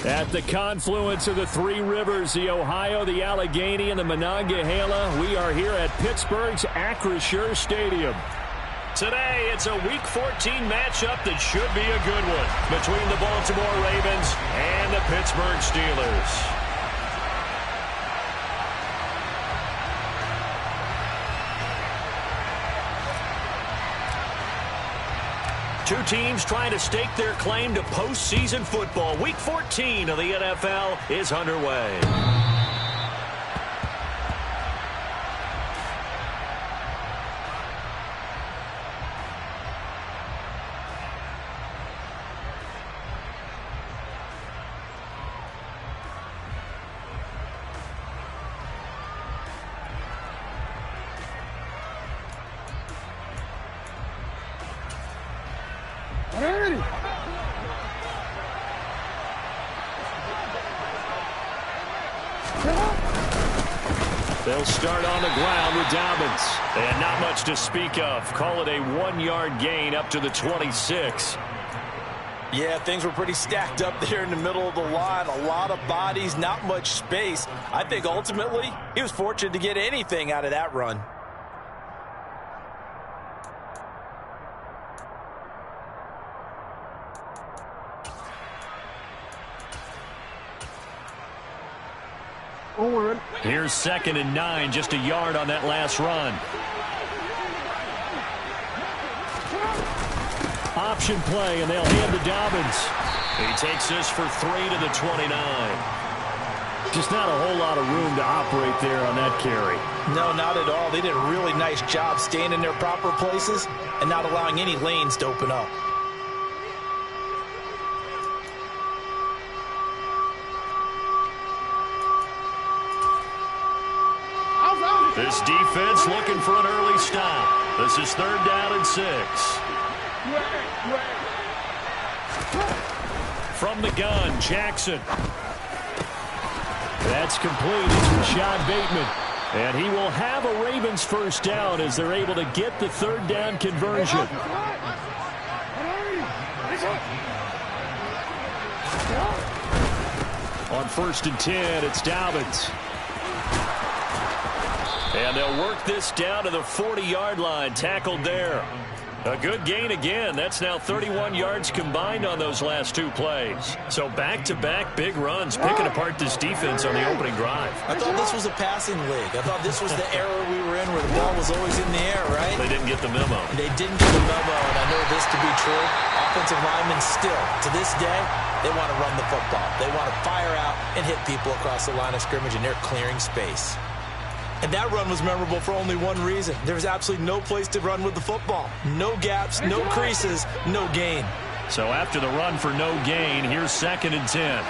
At the confluence of the three rivers, the Ohio, the Allegheny, and the Monongahela, we are here at Pittsburgh's Acrisure Stadium. Today, it's a Week 14 matchup that should be a good one between the Baltimore Ravens and the Pittsburgh Steelers. Two teams trying to stake their claim to postseason football. Week 14 of the NFL is underway. They'll start on the ground with Dobbins. And not much to speak of. Call it a 1-yard gain up to the 26. Yeah, things were pretty stacked up there in the middle of the line. A lot of bodies, not much space. I think ultimately he was fortunate to get anything out of that run. Here's 2nd and 9, just a yard on that last run. Option play, and they'll hand to Dobbins. He takes this for 3 to the 29. Just not a whole lot of room to operate there on that carry. No, not at all. They did a really nice job staying in their proper places and not allowing any lanes to open up. This defense looking for an early stop. This is 3rd down and 6. From the gun, Jackson. That's complete. It's Rashad Bateman. And he will have a Ravens first down as they're able to get the 3rd down conversion. On 1st and 10, it's Dobbins. And they'll work this down to the 40-yard line, tackled there. A good gain again. That's now 31 yards combined on those last 2 plays. So back-to-back big runs, picking apart this defense on the opening drive. I thought this was a passing league. I thought this was the era we were in where the ball was always in the air, right? They didn't get the memo. They didn't get the memo, and I know this to be true. Offensive linemen still, to this day, they want to run the football. They want to fire out and hit people across the line of scrimmage, and they're clearing space. And that run was memorable for only one reason. There was absolutely no place to run with the football. No gaps, no creases, no gain. So after the run for no gain, here's 2nd and 10.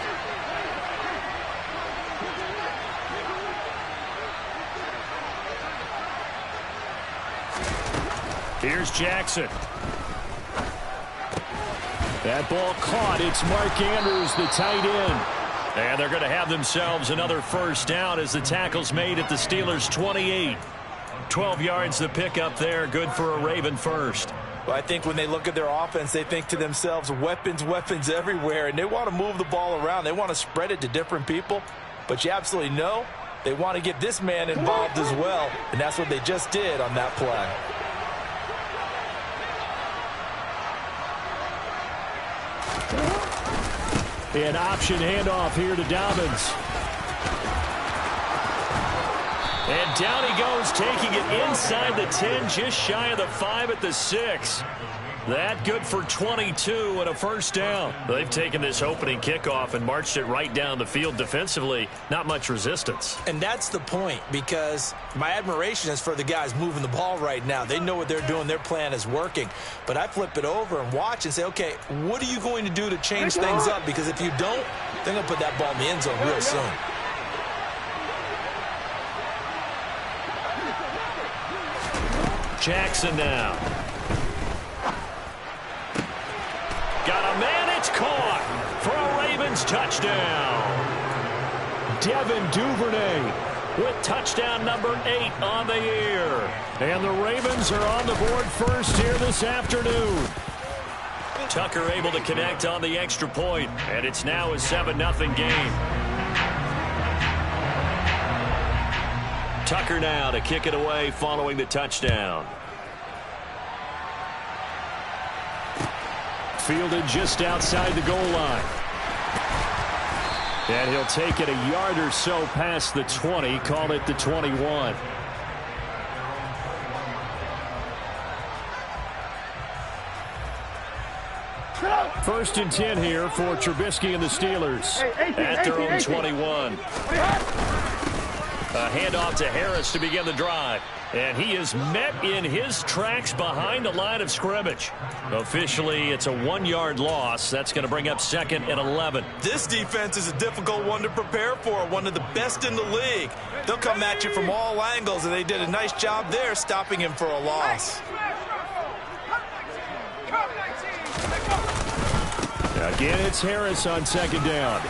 Here's Jackson. That ball caught. It's Mark Andrews, the tight end. And they're going to have themselves another first down as the tackle's made at the Steelers' 28. 12 yards to pick up there. Good for a Raven first. Well, I think when they look at their offense, they think to themselves, weapons, weapons everywhere. And they want to move the ball around. They want to spread it to different people. But you absolutely know they want to get this man involved as well. And that's what they just did on that play. An option handoff here to Dobbins. And down he goes, taking it inside the 10, just shy of the 5 at the 6. That good for 22 and a first down. They've taken this opening kickoff and marched it right down the field defensively. Not much resistance. And that's the point, because my admiration is for the guys moving the ball right now. They know what they're doing. Their plan is working. But I flip it over and watch and say, okay, what are you going to do to change things up? Because if you don't, they're going to put that ball in the end zone real soon. Jackson now. Got a man, it's caught for a Ravens touchdown. Devin Duvernay with touchdown number 8 on the year. And the Ravens are on the board first here this afternoon. Tucker able to connect on the extra point, and it's now a 7-0 game. Tucker now to kick it away following the touchdown. Fielded just outside the goal line. And he'll take it a yard or so past the 20, call it the 21. First and 10 here for Trubisky and the Steelers at their own 21. A handoff to Harris to begin the drive. And he is met in his tracks behind the line of scrimmage. Officially, it's a 1-yard loss. That's going to bring up 2nd and 11. This defense is a difficult one to prepare for, one of the best in the league. They'll come at you from all angles, and they did a nice job there stopping him for a loss. Again, it's Harris on 2nd down.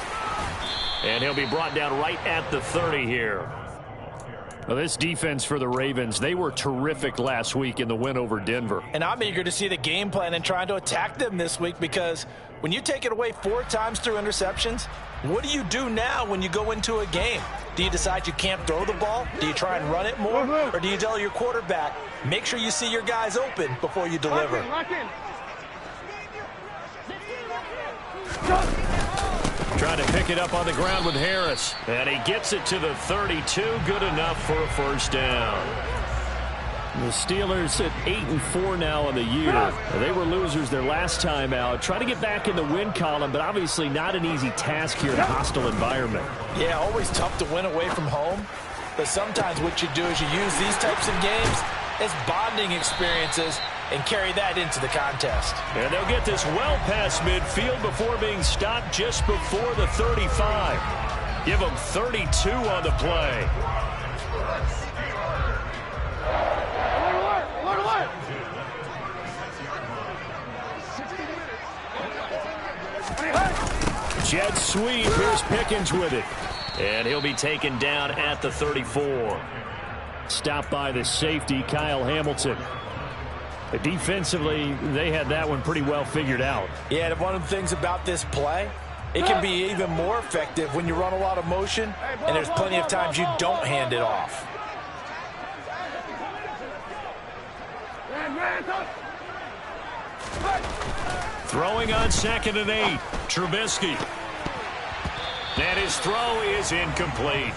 And he'll be brought down right at the 30 here. Well, this defense for the Ravens, they were terrific last week in the win over Denver. And I'm eager to see the game plan and trying to attack them this week, because when you take it away 4 times through interceptions, what do you do now when you go into a game? Do you decide you can't throw the ball? Do you try and run it more? Or do you tell your quarterback, make sure you see your guys open before you deliver? Lock in. Trying to pick it up on the ground with Harris. And he gets it to the 32. Good enough for a first down. The Steelers at 8-4 now on the year. They were losers their last time out. Trying to get back in the win column, but obviously not an easy task here in a hostile environment. Yeah, always tough to win away from home. But sometimes what you do is you use these types of games as bonding experiences and carry that into the contest. And they'll get this well past midfield before being stopped just before the 35. Give them 32 on the play. Jet sweep. Here's Pickens with it. And he'll be taken down at the 34. Stopped by the safety, Kyle Hamilton. Defensively, they had that one pretty well figured out. Yeah, and one of the things about this play, it can be even more effective when you run a lot of motion, and there's plenty of times you don't hand it off. Throwing on 2nd and 8. Trubisky. And his throw is incomplete.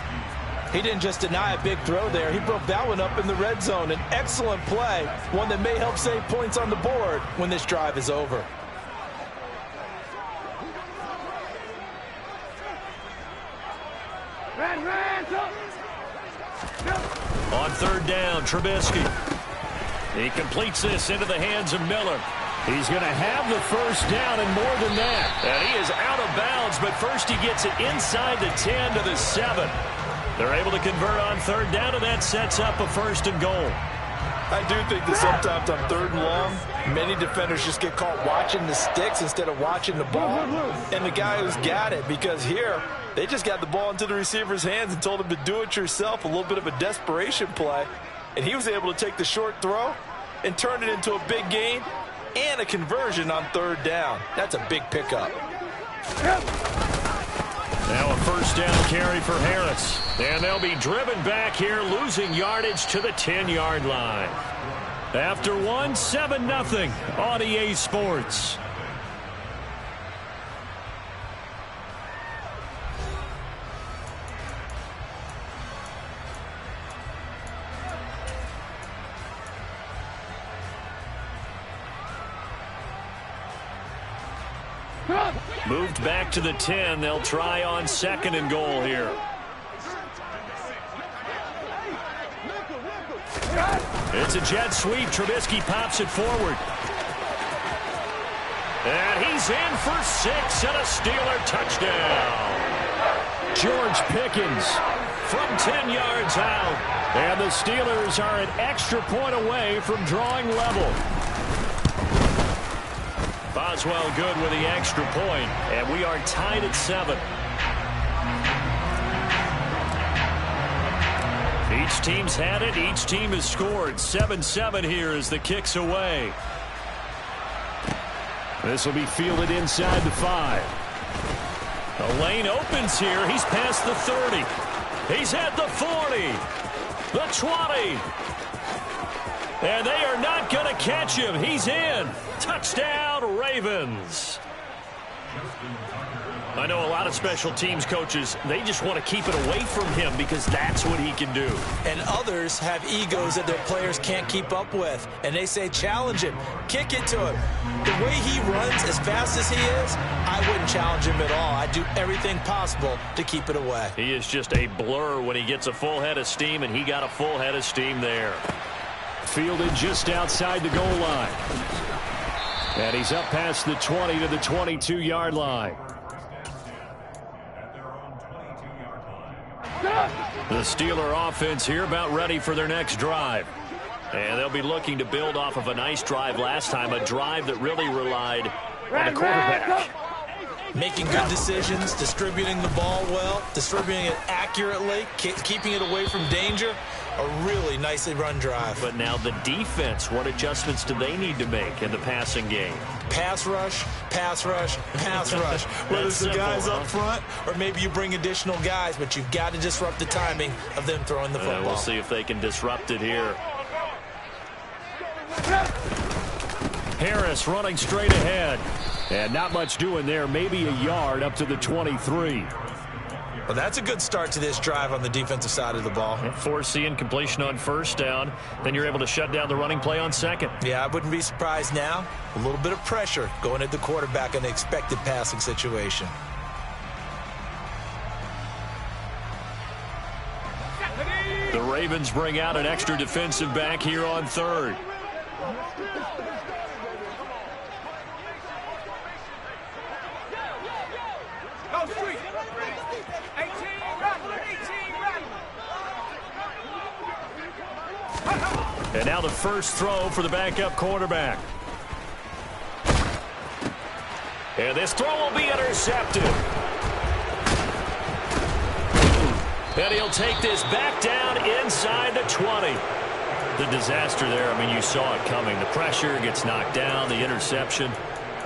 He didn't just deny a big throw there. He broke that one up in the red zone. An excellent play, one that may help save points on the board when this drive is over. On 3rd down, Trubisky. He completes this into the hands of Miller. He's going to have the first down and more than that. And he is out of bounds, but first he gets it inside the 10 to the 7. They're able to convert on 3rd down, and that sets up a 1st and goal. I do think that sometimes on 3rd and long, many defenders just get caught watching the sticks instead of watching the ball. And the guy who's got it, because here, they just got the ball into the receiver's hands and told him to do it yourself, a little bit of a desperation play. And he was able to take the short throw and turn it into a big gain and a conversion on 3rd down. That's a big pickup. Now a 1st down carry for Harris. And they'll be driven back here, losing yardage to the 10-yard line. After 7-0 on EA Sports. Moved back to the 10. They'll try on 2nd and goal here. It's a jet sweep. Trubisky pops it forward. And he's in for 6 and a Steeler touchdown. George Pickens from 10 yards out. And the Steelers are an extra point away from drawing level. Boswell good with the extra point, and we are tied at 7. Each team's had it. Each team has scored. 7-7 here as the kick's away. This will be fielded inside the 5. The lane opens here. He's past the 30. He's at the 40. The 20. And they are not going to catch him. He's in. Touchdown, Ravens. I know a lot of special teams coaches, they just want to keep it away from him because that's what he can do. And others have egos that their players can't keep up with. And they say, challenge him. Kick it to him. The way he runs as fast as he is, I wouldn't challenge him at all. I'd do everything possible to keep it away. He is just a blur when he gets a full head of steam, and he got a full head of steam there. Fielded just outside the goal line. And he's up past the 20 to the 22-yard line. The Steeler offense here about ready for their next drive. And they'll be looking to build off of a nice drive last time, a drive that really relied on the quarterback. Making good decisions, distributing the ball well, distributing it accurately, keeping it away from danger. A really nicely run drive. But now the defense, what adjustments do they need to make in the passing game? Pass rush, pass rush, pass rush. Whether it's the guys up front or maybe you bring additional guys, but you've got to disrupt the timing of them throwing the football. We'll see if they can disrupt it here. Harris running straight ahead. And not much doing there. Maybe a yard up to the 23. Well, that's a good start to this drive on the defensive side of the ball. Forcing incompletion on first down. Then you're able to shut down the running play on second. Yeah, I wouldn't be surprised now. A little bit of pressure going at the quarterback in an expected passing situation. The Ravens bring out an extra defensive back here on third. And now the first throw for the backup quarterback. And this throw will be intercepted. And he'll take this back down inside the 20. The disaster there, I mean, you saw it coming. The pressure gets knocked down, the interception.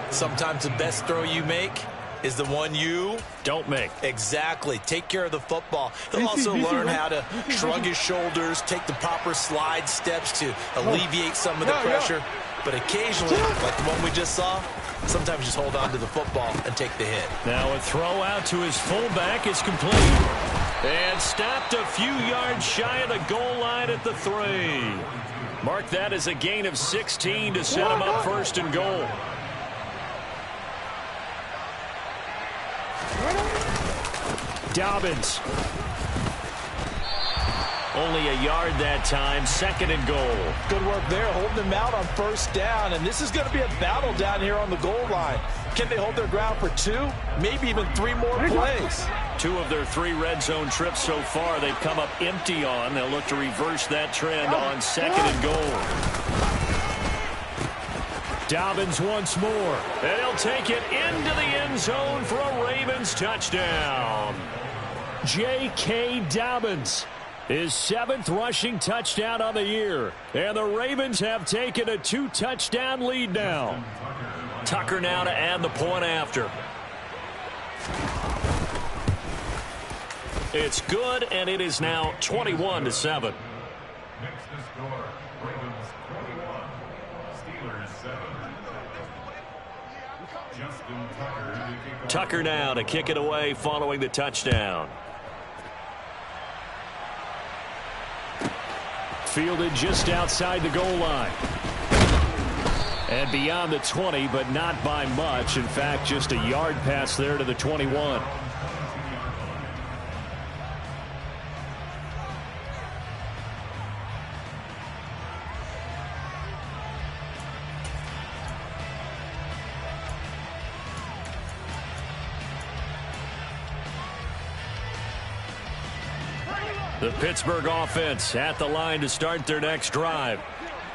Sometimes the best throw you make is the one you don't make. Exactly. Take care of the football. He'll also learn how to shrug his shoulders, take the proper slide steps to alleviate some of the pressure. But occasionally, like the one we just saw, sometimes just hold on to the football and take the hit. Now a throw out to his fullback is complete. And stopped a few yards shy of the goal line at the 3. Mark that as a gain of 16 to set him up first and goal. Dobbins. Only a yard that time, second and goal. Good work there, holding them out on first down. And this is going to be a battle down here on the goal line. Can they hold their ground for 2, maybe even 3 more plays? 2 of their 3 red zone trips so far they've come up empty on. They'll look to reverse that trend on second and goal. Dobbins once more. And he'll take it into the end zone for a Ravens touchdown. J.K. Dobbins, his 7th rushing touchdown on the year. And the Ravens have taken a 2-touchdown lead now. Tucker now to add the point after. It's good, and it is now 21-7. Next to score, Ravens 21, Steelers 7. Justin Tucker now to kick it away following the touchdown. Fielded just outside the goal line. And beyond the 20, but not by much. In fact, just a yard pass there to the 21. The Pittsburgh offense at the line to start their next drive.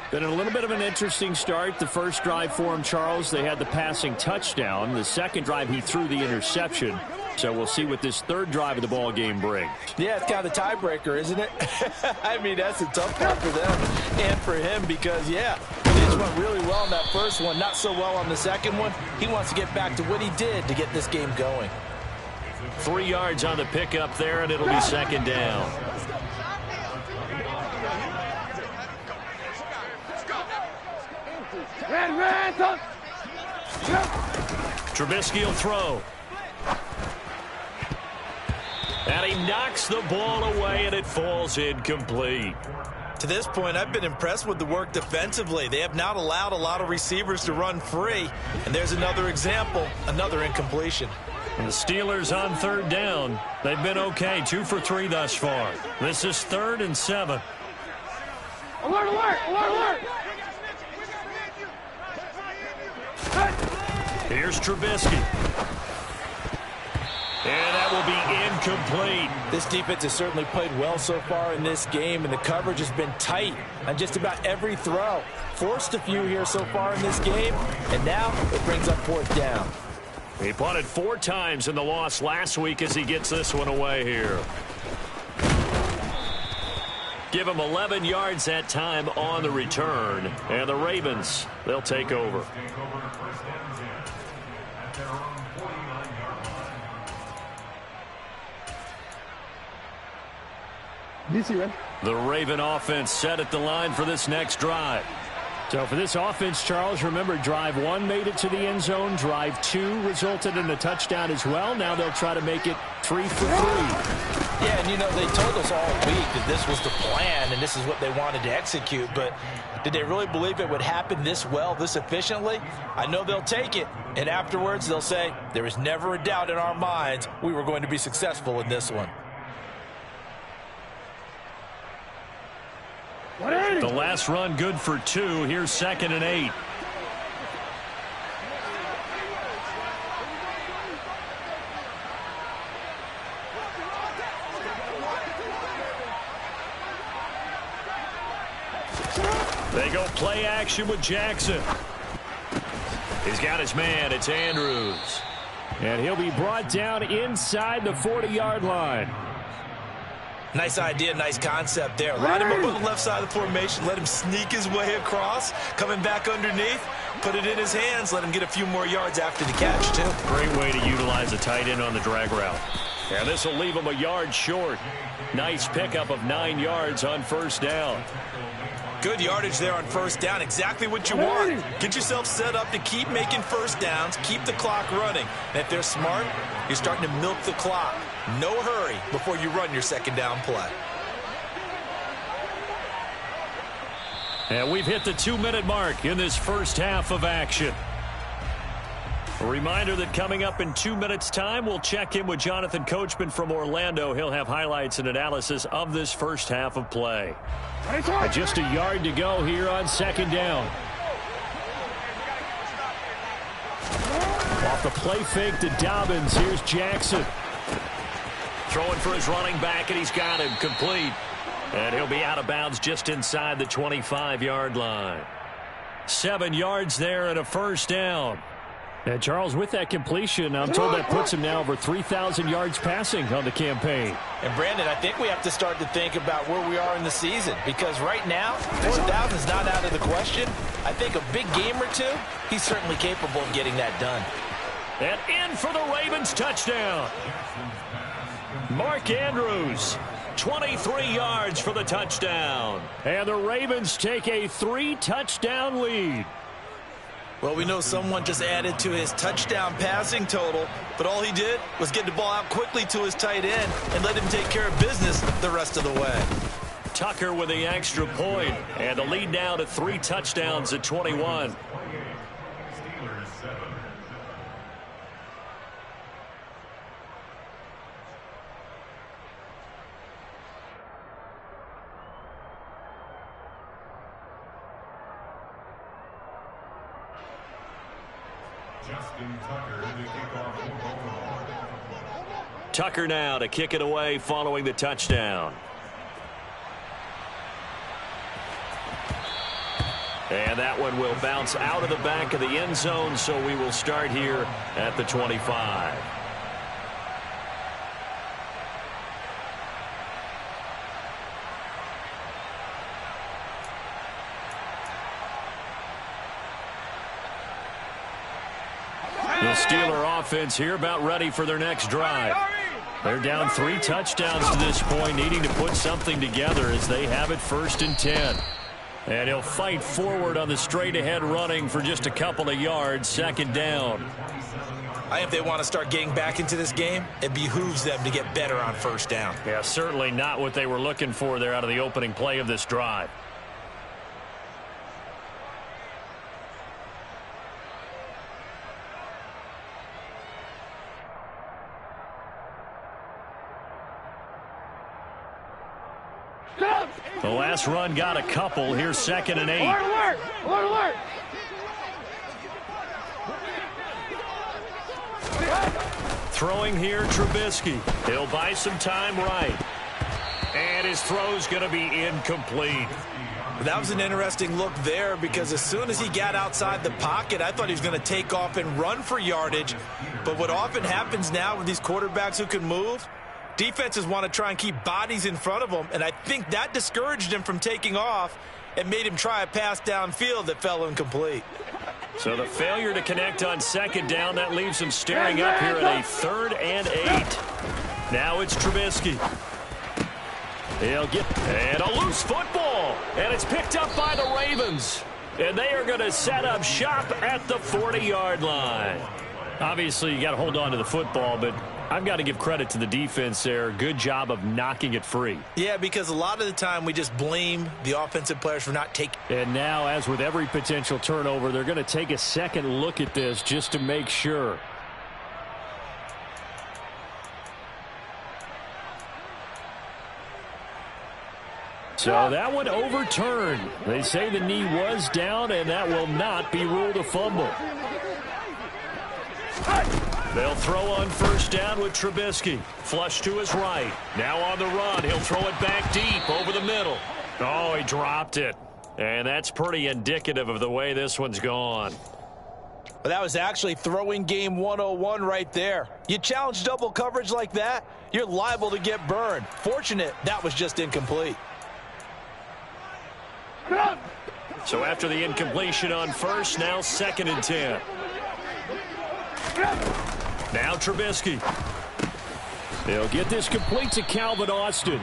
Been a little bit of an interesting start. The first drive for him, Charles, they had the passing touchdown. The second drive, he threw the interception. So we'll see what this third drive of the ball game brings. Yeah, it's kind of the tiebreaker, isn't it? I mean, that's a tough part for them and for him because, yeah, they Things went really well in that first one, not so well on the second one. He wants to get back to what he did to get this game going. 3 yards on the pickup there, and it'll be second down. Trubisky will throw. And he knocks the ball away, and it falls incomplete. To this point, I've been impressed with the work defensively. They have not allowed a lot of receivers to run free. And there's another example, another incompletion. The Steelers on third down. They've been okay, 2 for 3 thus far. This is 3rd and 7. Alert, alert, alert, alert! Here's Trubisky. And that will be incomplete. This defense has certainly played well so far in this game, and the coverage has been tight on just about every throw. Forced a few here so far in this game, and now it brings up 4th down. He punted 4 times in the loss last week as he gets this one away here. Give him 11 yards that time on the return. And the Ravens, they'll take over. The Raven offense set at the line for this next drive. So for this offense, Charles, remember, drive 1 made it to the end zone. Drive 2 resulted in a touchdown as well. Now they'll try to make it 3 for 3. Yeah, and you know, they told us all week that this was the plan and this is what they wanted to execute. But did they really believe it would happen this well, this efficiently? I know they'll take it. And afterwards, they'll say, there was never a doubt in our minds we were going to be successful in this one. The last run good for 2. Here's 2nd and 8. They go play action with Jackson. He's got his man. It's Andrews. And he'll be brought down inside the 40-yard line. Nice idea, nice concept there. Line him up on the left side of the formation. Let him sneak his way across. Coming back underneath. Put it in his hands. Let him get a few more yards after the catch, too. Great way to utilize a tight end on the drag route. And this will leave him a yard short. Nice pickup of 9 yards on 1st down. Good yardage there on 1st down. Exactly what you want. Get yourself set up to keep making 1st downs. Keep the clock running. And if they're smart, you're starting to milk the clock. No hurry before you run your 2nd down play. And we've hit the 2-minute mark in this first half of action. A reminder that coming up in 2 minutes' time, we'll check in with Jonathan Coachman from Orlando. He'll have highlights and analysis of this first half of play. And just a yard to go here on 2nd down. Off the play fake to Dobbins. Here's Jackson. Throwing for his running back, and he's got him complete. And he'll be out of bounds just inside the 25-yard line. 7 yards there and a 1st down. And Charles, with that completion, I'm told that puts him now over 3,000 yards passing on the campaign. And Brandon, I think we have to start to think about where we are in the season, because right now, 4,000 is not out of the question. I think a big game or 2, he's certainly capable of getting that done. And in for the Ravens touchdown. Mark Andrews, 23 yards for the touchdown. And the Ravens take a 3-touchdown lead. Well, we know someone just added to his touchdown passing total, but all he did was get the ball out quickly to his tight end and let him take care of business the rest of the way. Tucker with the extra point, and the lead now to 3 touchdowns at 21. Tucker now to kick it away following the touchdown. And that one will bounce out of the back of the end zone, so we will start here at the 25. The Steeler offense here about ready for their next drive. They're down 3 touchdowns to this point, needing to put something together as they have it 1st and 10. And he'll fight forward on the straight-ahead running for just a couple of yards, 2nd down. I think if they want to start getting back into this game, it behooves them to get better on 1st down. Yeah, certainly not what they were looking for there out of the opening play of this drive. The last run got a couple. Here's 2nd and 8. Alert, alert, alert, alert. Throwing here, Trubisky. He'll buy some time right. And his throw's going to be incomplete. That was an interesting look there because as soon as he got outside the pocket, I thought he was going to take off and run for yardage. But what often happens now with these quarterbacks who can move, defenses want to try and keep bodies in front of them, and I think that discouraged him from taking off and made him try a pass downfield that fell incomplete. So the failure to connect on 2nd down, that leaves him staring up here at a 3rd and 8. Now it's Trubisky. He'll get and a loose football, and it's picked up by the Ravens. And they are going to set up shop at the 40-yard line. Obviously, you got to hold on to the football, but I've got to give credit to the defense there. Good job of knocking it free. Yeah, because a lot of the time we just blame the offensive players for not taking. And now, as with every potential turnover, they're going to take a second look at this just to make sure. So that one overturned. They say the knee was down, and that will not be ruled a fumble. They'll throw on 1st down with Trubisky. Flush to his right. Now on the run. He'll throw it back deep over the middle. Oh, he dropped it. And that's pretty indicative of the way this one's gone. But that was actually throwing game 101 right there. You challenge double coverage like that, you're liable to get burned. Fortunate that was just incomplete. So after the incompletion on 1st, now 2nd and 10. Now Trubisky. They'll get this complete to Calvin Austin.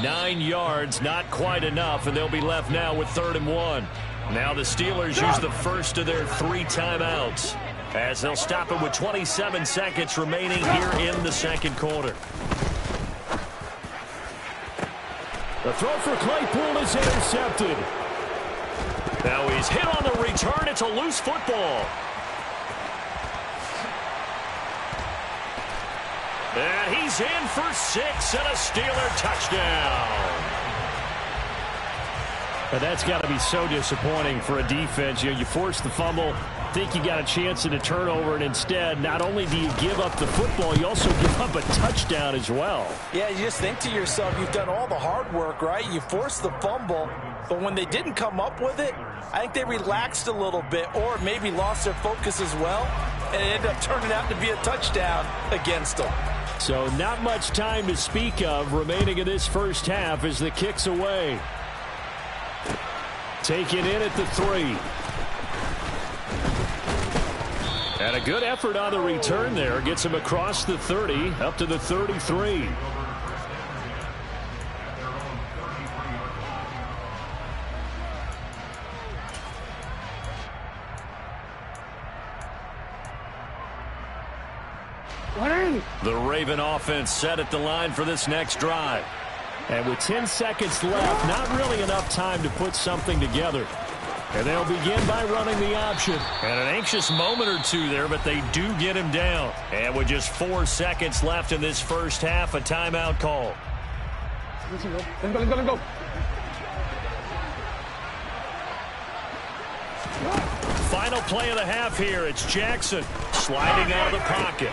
9 yards, not quite enough, and they'll be left now with 3rd and 1. Now the Steelers use the first of their 3 timeouts as they'll stop it with 27 seconds remaining here in the 2nd quarter. The throw for Claypool is intercepted. Now he's hit on the return. It's a loose football. And he's in for 6 and a Steeler touchdown. And that's got to be so disappointing for a defense. You force the fumble, think you got a chance at a turnover, and instead, not only do you give up the football, you also give up a touchdown as well. Yeah, you just think to yourself, you've done all the hard work, right? You forced the fumble, but when they didn't come up with it, I think they relaxed a little bit or maybe lost their focus as well, and it ended up turning out to be a touchdown against them. So not much time to speak of remaining in this first half as the kick's away. Taken in at the 3. And a good effort on the return there. Gets him across the 30, up to the 33. The Raven offense set at the line for this next drive. And with 10 seconds left, not really enough time to put something together. And they'll begin by running the option. And an anxious moment or two there, but they do get him down. And with just 4 seconds left in this first half, a timeout call. Let's go. Final play of the half here. It's Jackson sliding out of the pocket.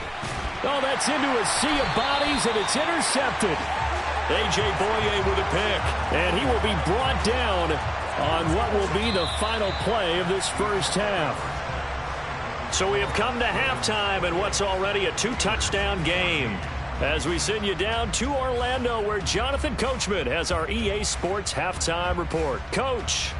Oh, that's into a sea of bodies, and it's intercepted. A.J. Boye with a pick, and he will be brought down on what will be the final play of this first half. So we have come to halftime in what's already a 2-touchdown game. As we send you down to Orlando, where Jonathan Coachman has our EA Sports halftime report. Coach.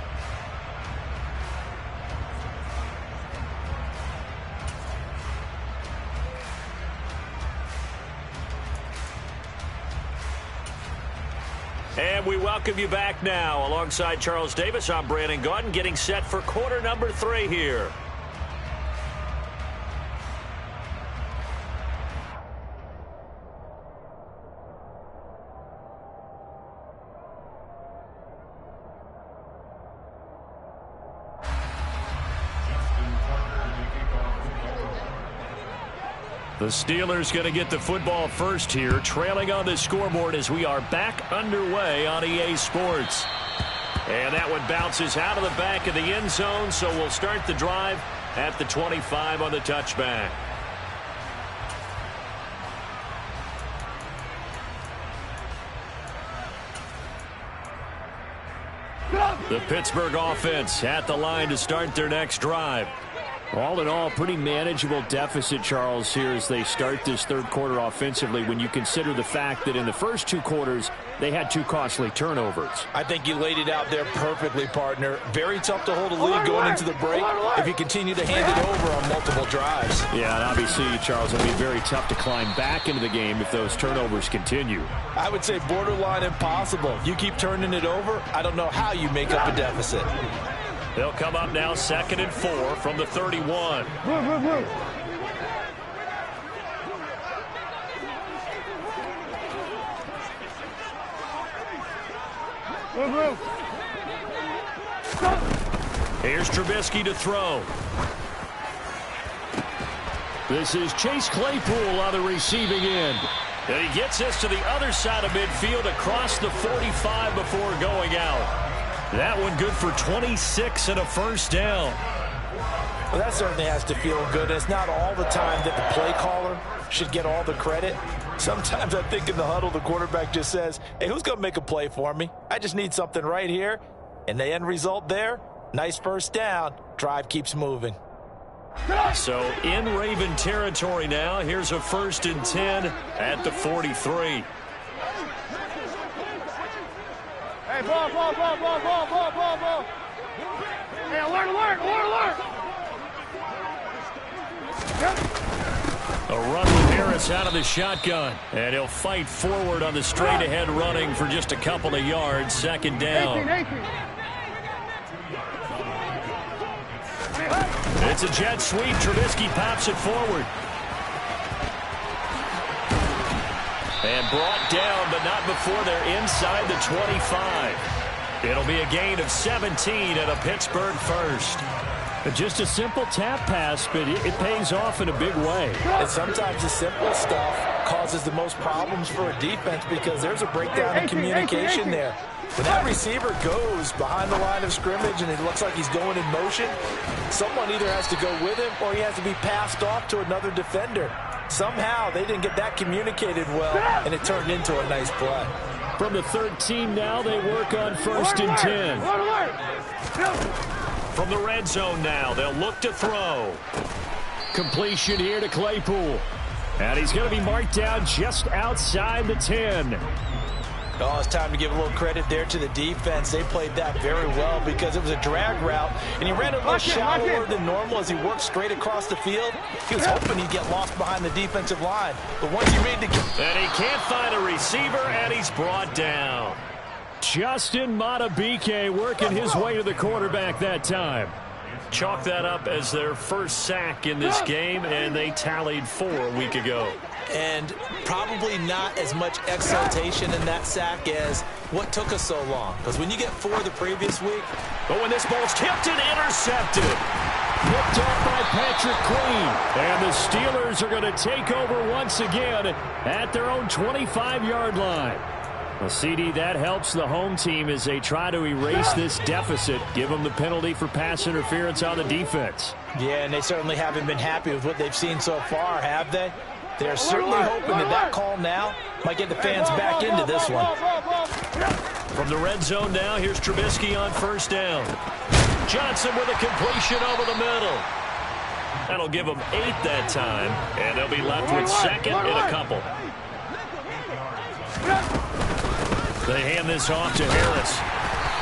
And we welcome you back now. Alongside Charles Davis, I'm Brandon Gaudin, getting set for quarter number 3 here. The Steelers going to get the football first here, trailing on the scoreboard as we are back underway on EA Sports. And that one bounces out of the back of the end zone, so we'll start the drive at the 25 on the touchback. The Pittsburgh offense at the line to start their next drive. All in all, pretty manageable deficit, Charles, here as they start this third quarter offensively when you consider the fact that in the first 2 quarters, they had 2 costly turnovers. I think you laid it out there perfectly, partner. Very tough to hold a lead going into the break if you continue to hand it over on multiple drives. Yeah, and obviously, Charles, it'll be very tough to climb back into the game if those turnovers continue. I would say borderline impossible. You keep turning it over, I don't know how you make up a deficit. They'll come up now 2nd and 4 from the 31. Move. Here's Trubisky to throw. This is Chase Claypool on the receiving end. And he gets this to the other side of midfield across the 45 before going out. That one good for 26 and a first down. Well, that certainly has to feel good. It's not all the time that the play caller should get all the credit. Sometimes I think in the huddle, the quarterback just says, hey, who's going to make a play for me? I just need something right here. And the end result there, nice first down. Drive keeps moving. So in Raven territory now, here's a 1st and 10 at the 43. Hey, ball. Hey, alert. A run with Harris out of the shotgun. And he'll fight forward on the straight-ahead running for just a couple of yards. 2nd down. 18. It's a jet sweep. Trubisky pops it forward. And brought down, but not before they're inside the 25. It'll be a gain of 17 and a Pittsburgh first. Just a simple tap pass, but it pays off in a big way. And sometimes the simple stuff causes the most problems for a defense because there's a breakdown in communication there. When that receiver goes behind the line of scrimmage and it looks like he's going in motion, someone either has to go with him or he has to be passed off to another defender. Somehow they didn't get that communicated well, and it turned into a nice play. From the 13 now, they work on 1st and 10. From the red zone now, they'll look to throw. Completion here to Claypool. And he's going to be marked down just outside the 10. Oh, it's time to give a little credit there to the defense. They played that very well because it was a drag route, and he ran a little shallower than normal as he worked straight across the field. He was hoping he'd get lost behind the defensive line, but once he made the... And he can't find a receiver, and he's brought down. Justin Matabike working his way to the quarterback that time. Chalk that up as their first sack in this game, and they tallied 4 a week ago. And probably not as much exultation in that sack as what took us so long. Because when you get 4 the previous week... But when this ball's tipped and intercepted. Picked up by Patrick Queen. And the Steelers are going to take over once again at their own 25-yard line. Well, CD, that helps the home team as they try to erase this deficit, give them the penalty for pass interference on the defense. Yeah, and they certainly haven't been happy with what they've seen so far, have they? They're certainly hoping that call now might get the fans back into this one. From the red zone now, here's Trubisky on 1st down. Johnson with a completion over the middle. That'll give them 8 that time, and they'll be left with 2nd and a couple. They hand this off to Harris.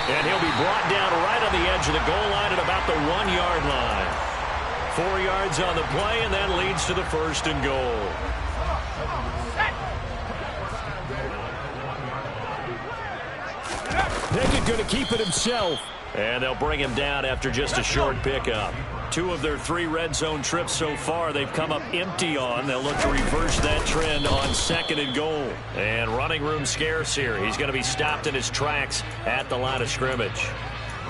And he'll be brought down right on the edge of the goal line at about the 1-yard line. 4 yards on the play, and that leads to the 1st and goal. Pickett going to keep it himself. And they'll bring him down after just a short pickup. 2 of their 3 red zone trips so far they've come up empty on. They'll look to reverse that trend on 2nd and goal. And running room scarce here. He's going to be stopped in his tracks at the line of scrimmage.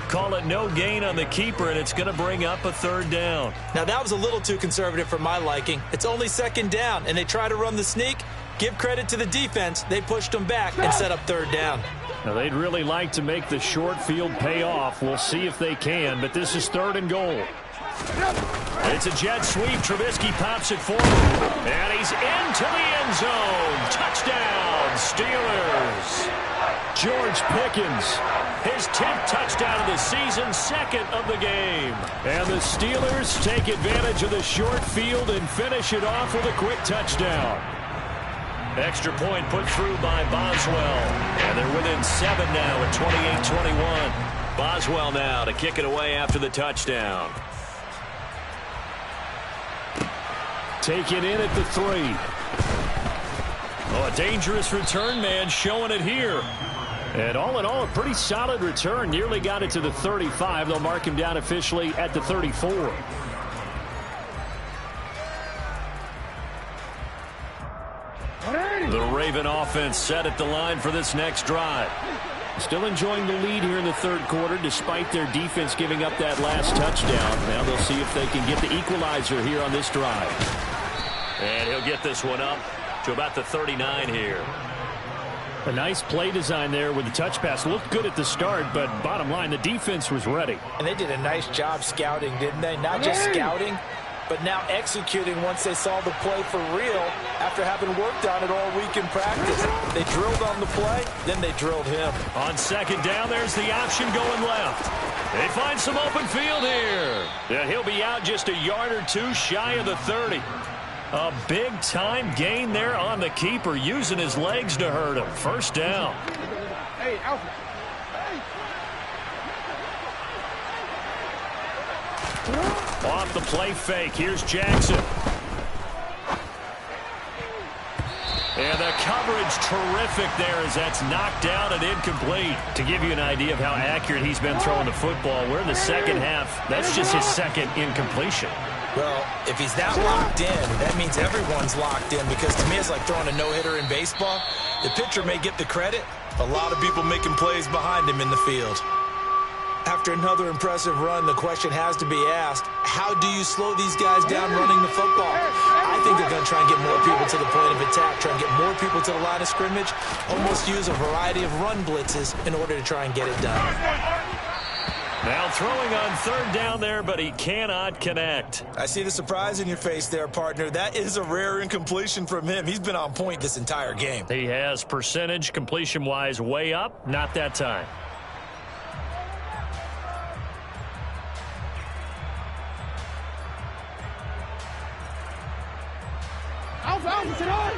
Call it no gain on the keeper, and it's going to bring up a 3rd down. Now, that was a little too conservative for my liking. It's only 2nd down, and they try to run the sneak. Give credit to the defense. They pushed them back and set up 3rd down. Now, they'd really like to make the short field pay off. We'll see if they can, but this is 3rd and goal. It's a jet sweep. Trubisky pops it forward, and he's into the end zone. Touchdown, Steelers. George Pickens, his 10th touchdown of the season, 2nd of the game. And the Steelers take advantage of the short field and finish it off with a quick touchdown. Extra point put through by Boswell. And they're within 7 now at 28-21. Boswell now to kick it away after the touchdown. Taken in at the 3. Oh, a dangerous return man showing it here. And all in all, a pretty solid return. Nearly got it to the 35. They'll mark him down officially at the 34. The Raven offense set at the line for this next drive. Still enjoying the lead here in the 3rd quarter despite their defense giving up that last touchdown. Now they'll see if they can get the equalizer here on this drive. And he'll get this one up to about the 39 here. A nice play design there with the touch pass. Looked good at the start, but bottom line, the defense was ready. And they did a nice job scouting, didn't they? Not just scouting, but now executing once they saw the play for real after having worked on it all week in practice. They drilled on the play, then they drilled him. On 2nd down, there's the option going left. They find some open field here. And he'll be out just a yard or 2 shy of the 30. A big-time gain there on the keeper, using his legs to hurt him. 1st down. Hey, Alfred. Off the play fake. Here's Jackson. And the coverage terrific there as that's knocked down and incomplete. To give you an idea of how accurate he's been throwing the football, we're in the 2nd half. That's just his 2nd incompletion. Well, if he's that locked in, that means everyone's locked in, because to me it's like throwing a no-hitter in baseball. The pitcher may get the credit. A lot of people making plays behind him in the field. After another impressive run, the question has to be asked, how do you slow these guys down running the football? I think they're going to try and get more people to the point of attack, try and get more people to the line of scrimmage, almost use a variety of run blitzes in order to try and get it done. Now throwing on 3rd down there, but he cannot connect. I see the surprise in your face there, partner. That is a rare incompletion from him. He's been on point this entire game. He has percentage completion-wise way up, not that time. Alfred, sit on.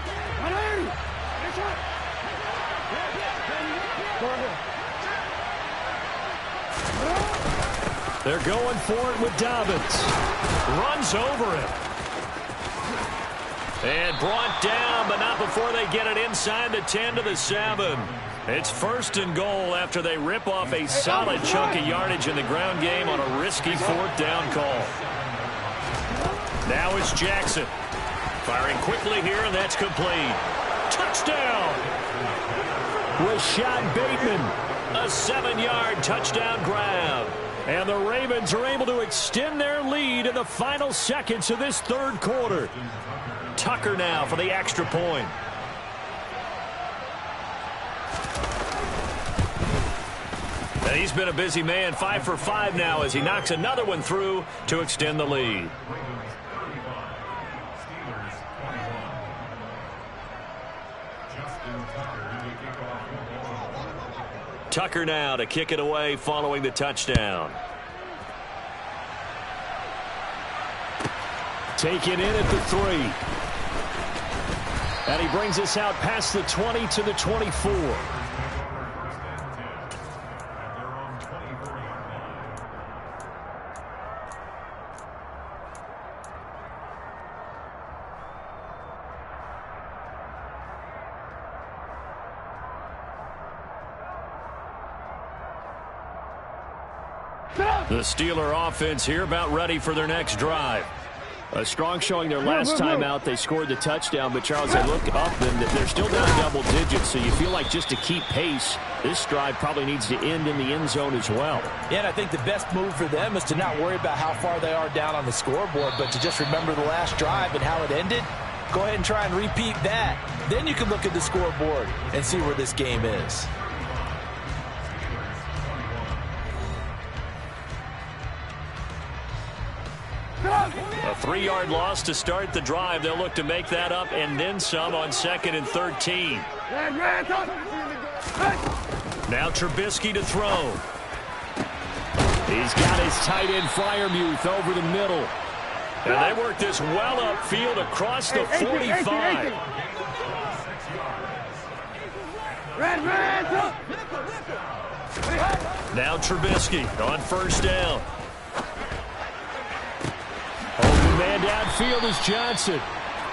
They're going for it with Dobbins. Runs over him. And brought down, but not before they get it inside the 10 to the 7. It's 1st and goal after they rip off a solid chunk of yardage in the ground game on a risky 4th down call. Now it's Jackson. Firing quickly here, and that's complete. Touchdown! Rashad Bateman. A 7-yard touchdown grab. And the Ravens are able to extend their lead in the final seconds of this 3rd quarter. Tucker now for the extra point. And he's been a busy man, 5 for 5 now as he knocks another one through to extend the lead. Tucker now to kick it away following the touchdown. Taken in at the 3. And he brings us out past the 20 to the 24. The Steeler offense here about ready for their next drive. A strong showing their last time out. They scored the touchdown, but Charles, they look up and they're still down double digits, so you feel like just to keep pace, this drive probably needs to end in the end zone as well. Yeah, and I think the best move for them is to not worry about how far they are down on the scoreboard, but to just remember the last drive and how it ended. Go ahead and try and repeat that. Then you can look at the scoreboard and see where this game is. A 3-yard loss to start the drive. They'll look to make that up and then some on 2nd and 13. Now Trubisky to throw. He's got his tight end Freiermuth over the middle. And they work this well upfield across the 45. Now Trubisky on 1st down. Man downfield is Johnson.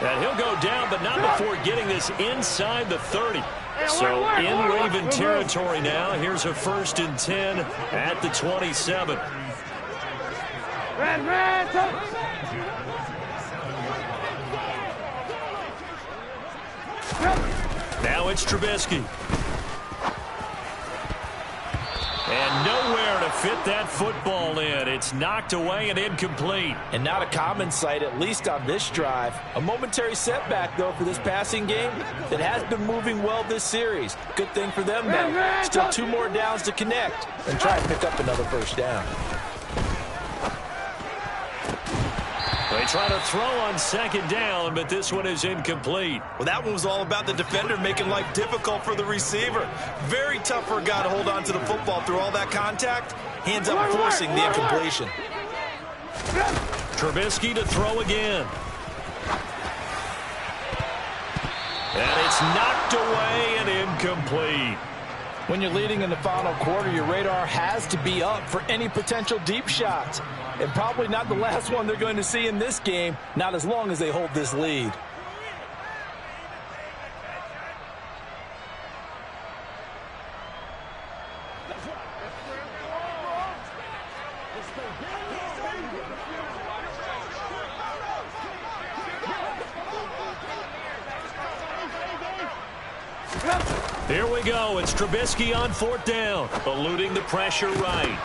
And he'll go down, but not before getting this inside the 30. So in Raven territory now. Here's a 1st and 10 at the 27. Now it's Trubisky. And nowhere to fit that football in. It's knocked away and incomplete. And not a common sight, at least on this drive. A momentary setback, though, for this passing game that has been moving well this series. Good thing for them, though. Still 2 more downs to connect and try and pick up another 1st down. They try to throw on 2nd down, but this one is incomplete. Well, that one was all about the defender making life difficult for the receiver. Very tough for a guy to hold on to the football through all that contact. Hands up forcing the incompletion. Trubisky to throw again. And it's knocked away and incomplete. When you're leading in the final quarter, your radar has to be up for any potential deep shots. And probably not the last one they're going to see in this game, not as long as they hold this lead. Here we go. It's Trubisky on 4th down. Eluding the pressure right.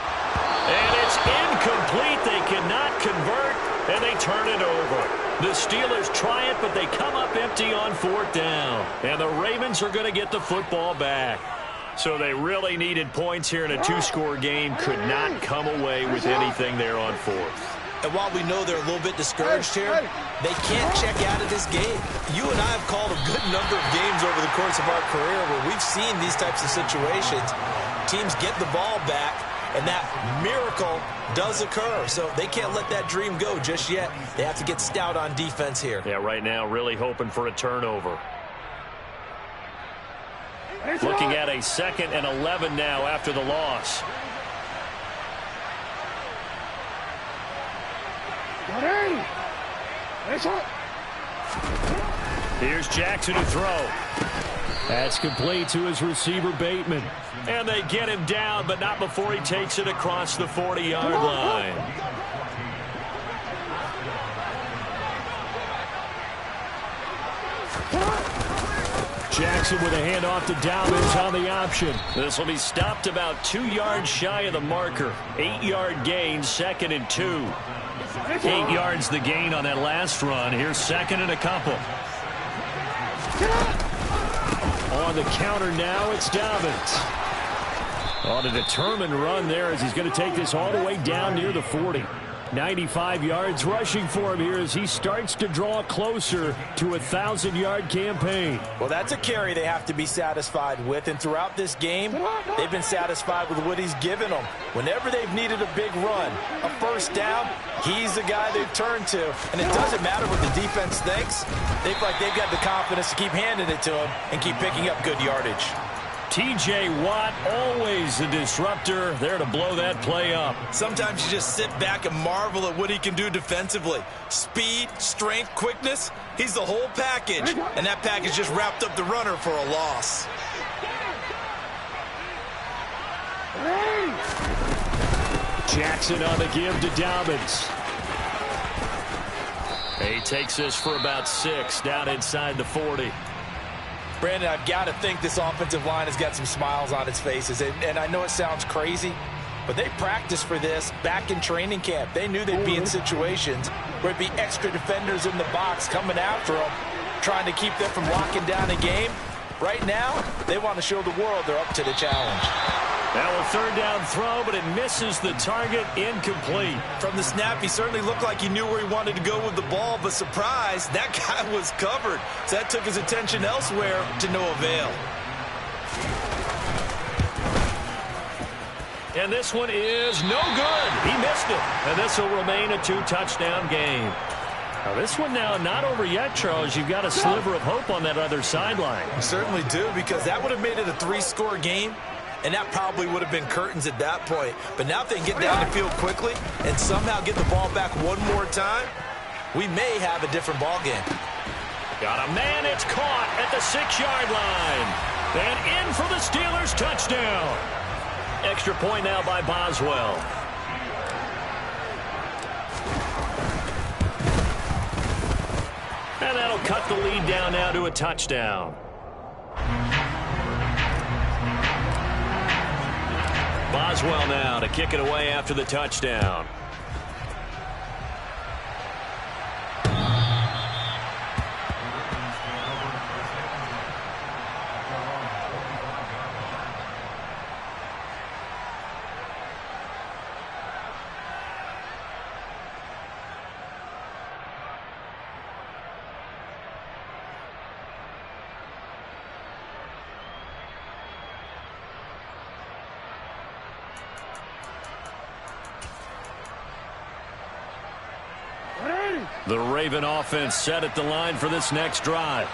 And it's incomplete. They cannot convert, and they turn it over. The Steelers try it, but they come up empty on 4th down. And the Ravens are going to get the football back. So they really needed points here in a 2-score game. Could not come away with anything there on 4th. And while we know they're a little bit discouraged here, they can't check out of this game. You and I have called a good number of games over the course of our career where we've seen these types of situations. Teams get the ball back, and that miracle does occur. So they can't let that dream go just yet. They have to get stout on defense here. Yeah, right now really hoping for a turnover. Looking at a 2nd and 11 now after the loss. Here's Jackson to throw. That's complete to his receiver, Bateman. And they get him down, but not before he takes it across the 40-yard line. Jackson with a handoff to Dobbins on the option. This will be stopped about 2 yards shy of the marker. 8-yard gain, 2nd and 2. 8 yards the gain on that last run. Here's 2nd and a couple. On the counter now, it's Dobbins. On a determined run there as he's going to take this all the way down near the 40. 95 yards rushing for him here as he starts to draw closer to a 1,000-yard campaign. Well, that's a carry they have to be satisfied with, and throughout this game, they've been satisfied with what he's given them. Whenever they've needed a big run, a 1st down, he's the guy they've turned to, and it doesn't matter what the defense thinks. They feel like they've got the confidence to keep handing it to him and keep picking up good yardage. T.J. Watt, always the disruptor, there to blow that play up. Sometimes you just sit back and marvel at what he can do defensively. Speed, strength, quickness, he's the whole package. And that package just wrapped up the runner for a loss. Jackson on the give to Dobbins. He takes this for about 6 down inside the 40. Brandon, I've got to think this offensive line has got some smiles on its faces. And I know it sounds crazy, but they practiced for this back in training camp. They knew they'd be in situations where it'd be extra defenders in the box coming after them, trying to keep them from locking down a game. Right now, they want to show the world they're up to the challenge. Now a third down throw, but it misses the target, incomplete. From the snap, he certainly looked like he knew where he wanted to go with the ball, but surprise, that guy was covered. So that took his attention elsewhere to no avail. And this one is no good. He missed it. And this will remain a 2-touchdown game. Now this one now not over yet, Charles. You've got a sliver of hope on that other sideline. You certainly do, because that would have made it a 3-score game. And that probably would have been curtains at that point. But now if they can get down the field quickly and somehow get the ball back one more time, we may have a different ball game. Got a man, it's caught at the 6-yard line. And in for the Steelers touchdown. Extra point now by Boswell. And that'll cut the lead down now to a touchdown. Boswell now to kick it away after the touchdown. The Raven offense set at the line for this next drive.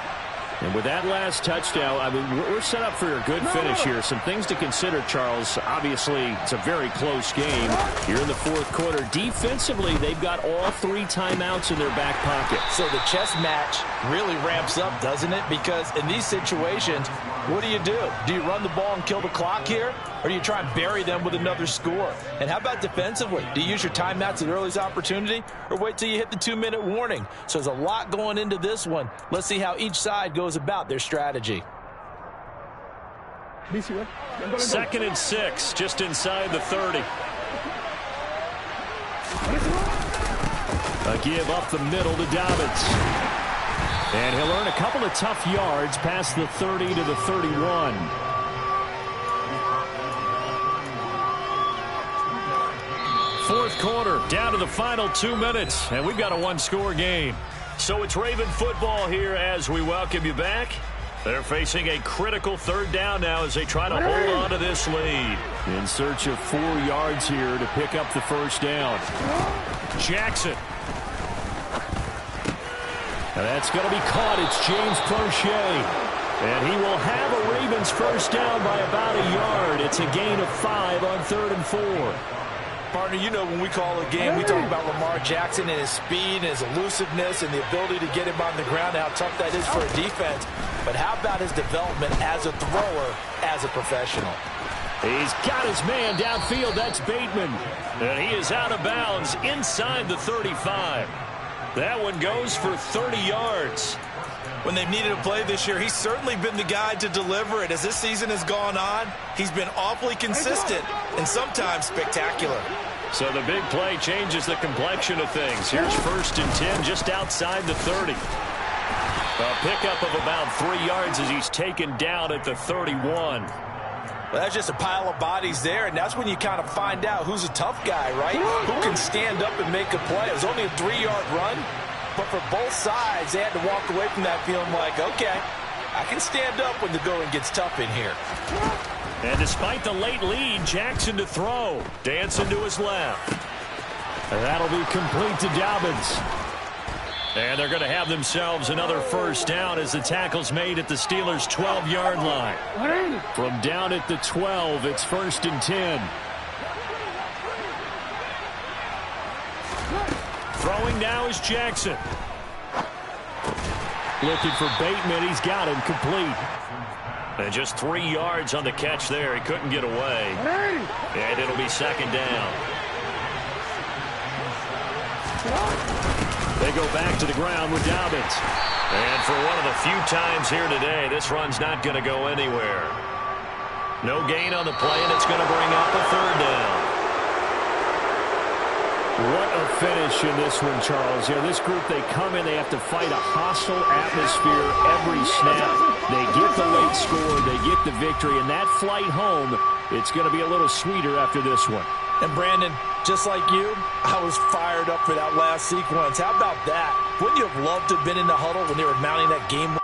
And with that last touchdown, I mean, we're set up for a good finish here. Some things to consider, Charles. Obviously, it's a very close game. You're in the fourth quarter. Defensively, they've got all 3 timeouts in their back pocket. So the chess match really ramps up, doesn't it? Because in these situations, what do? Do you run the ball and kill the clock here? Or do you try and bury them with another score? And how about defensively? Do you use your timeouts at earliest opportunity? Or wait till you hit the 2-minute warning? So there's a lot going into this one. Let's see how each side goes about their strategy. 2nd and 6, just inside the 30. A give up the middle to Dobbins. And he'll earn a couple of tough yards past the 30 to the 31. Fourth quarter, down to the final 2 minutes, and we've got a 1-score game. So it's Raven football here as we welcome you back. They're facing a critical 3rd down now as they try to hold on to this lead. In search of 4 yards here to pick up the first down. Jackson. And that's going to be caught. It's James Prochet. And he will have a Ravens first down by about a yard. It's a gain of 5 on 3rd and 4. Partner, you know when we call a game, we talk about Lamar Jackson and his speed and his elusiveness and the ability to get him on the ground, how tough that is for a defense. But how about his development as a thrower, as a professional? He's got his man downfield. That's Bateman. And he is out of bounds inside the 35. That one goes for 30 yards. When they've needed a play this year, he's certainly been the guy to deliver it. As this season has gone on, he's been awfully consistent and sometimes spectacular. So the big play changes the complexion of things. Here's 1st and 10 just outside the 30. A pickup of about 3 yards as he's taken down at the 31. Well, that's just a pile of bodies there, and that's when you kind of find out who's a tough guy, right? Who can stand up and make a play. It was only a 3-yard run, but for both sides, they had to walk away from that feeling like, okay, I can stand up when the going gets tough in here. And despite the late lead, Jackson to throw. Dancing to his left. And that'll be complete to Dobbins. And they're going to have themselves another first down as the tackle's made at the Steelers' 12-yard line. From down at the 12, it's 1st and 10. Throwing now is Jackson. Looking for Bateman. He's got him complete. And just 3 yards on the catch there. He couldn't get away. And it'll be 2nd down. They go back to the ground with Dobbins. And for one of the few times here today, this run's not going to go anywhere. No gain on the play, and it's going to bring up a third down. What a finish in this one, Charles. You know, this group, they come in, they have to fight a hostile atmosphere every snap. They get the late score, they get the victory, and that flight home, it's going to be a little sweeter after this one. And Brandon, just like you, I was fired up for that last sequence. How about that? Wouldn't you have loved to have been in the huddle when they were mounting that game?